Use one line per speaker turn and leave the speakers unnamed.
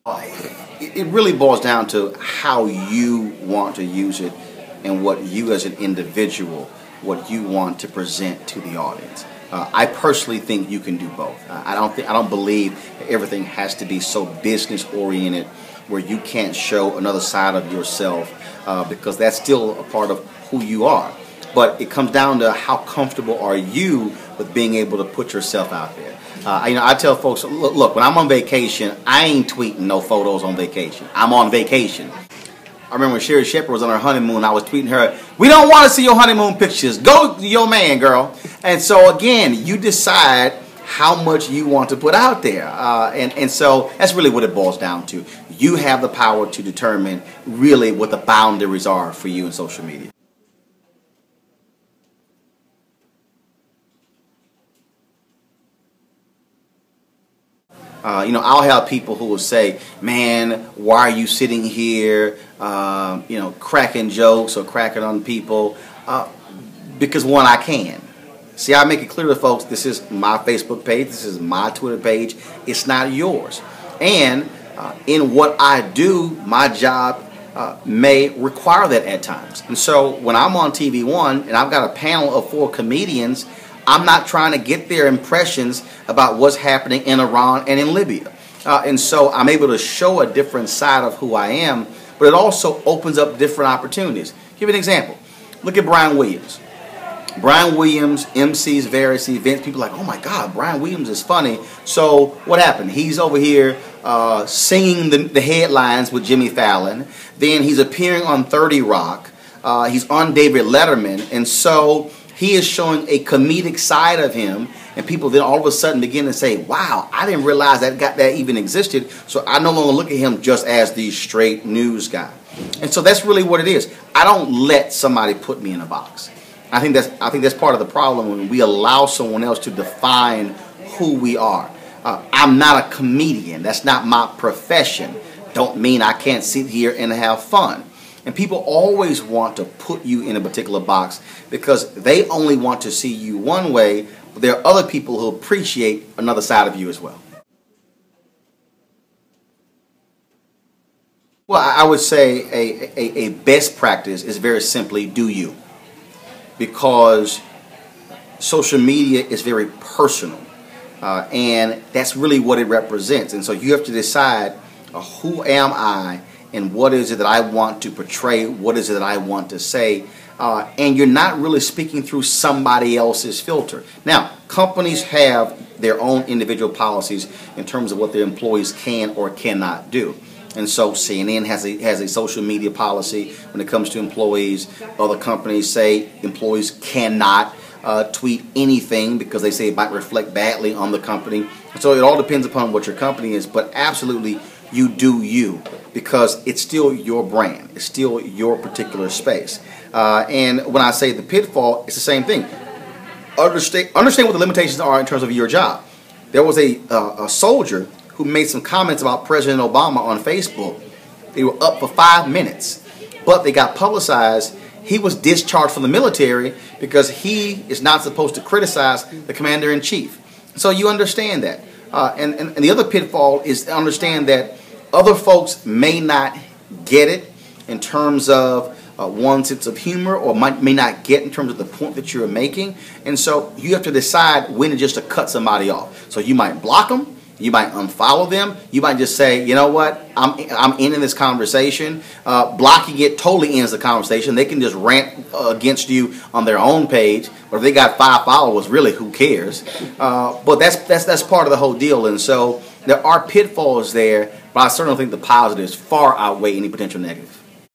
It really boils down to how you want to use it and what you as an individual, what you want to present to the audience. I personally think you can do both. I don't believe everything has to be so business oriented where you can't show another side of yourself because that's still a part of who you are. But it comes down to how comfortable are you with being able to put yourself out there. I tell folks, look, when I'm on vacation, I ain't tweeting no photos on vacation. I'm on vacation. I remember when Sherri Shepherd was on her honeymoon, I was tweeting her, "We don't want to see your honeymoon pictures. Go to your man, girl." And so again, you decide how much you want to put out there. And so that's really what it boils down to. You have the power to determine really what the boundaries are for you in social media. I'll have people who will say, "Man, why are you sitting here, cracking jokes or cracking on people?" Because one, I can. See, I make it clear to folks, this is my Facebook page, this is my Twitter page, it's not yours. And in what I do, my job may require that at times. And so when I'm on TV1 and I've got a panel of 4 comedians, I'm not trying to get their impressions about what's happening in Iran and in Libya. And so I'm able to show a different side of who I am, but it also opens up different opportunities. Give you an example. Look at Brian Williams. Brian Williams MCs various events. People are like, "Oh my God, Brian Williams is funny." So what happened? He's over here singing the headlines with Jimmy Fallon. Then he's appearing on 30 Rock. He's on David Letterman. And so he is showing a comedic side of him, and people then all of a sudden begin to say, "Wow, I didn't realize that even existed." So I no longer look at him just as the straight news guy. And so that's really what it is. I don't let somebody put me in a box. I think that's part of the problem when we allow someone else to define who we are. I'm not a comedian. That's not my profession. Don't mean I can't sit here and have fun. And people always want to put you in a particular box because they only want to see you one way, but there are other people who appreciate another side of you as well. Well, I would say a best practice is very simply do you. Because social media is very personal. And that's really what it represents. And so you have to decide who am I and what is it that I want to portray, what is it that I want to say, and you're not really speaking through somebody else's filter. Now, companies have their own individual policies in terms of what their employees can or cannot do. And so CNN has a social media policy when it comes to employees. Other companies say employees cannot tweet anything because they say it might reflect badly on the company. So it all depends upon what your company is, but absolutely you do you, because it's still your brand. It's still your particular space. And when I say the pitfall, it's the same thing. Understand what the limitations are in terms of your job. There was a soldier who made some comments about President Obama on Facebook. They were up for 5 minutes, but they got publicized. He was discharged from the military because he is not supposed to criticize the commander-in-chief. So you understand that. And the other pitfall is to understand that other folks may not get it in terms of one sense of humor, or may not get in terms of the point that you're making. And so you have to decide when just to cut somebody off. So you might block them. You might unfollow them. You might just say, "You know what? I'm ending this conversation." Blocking it totally ends the conversation. They can just rant against you on their own page, or if they got 5 followers, really, who cares? But that's part of the whole deal. And so there are pitfalls there, but I certainly think the positives far outweigh any potential negative.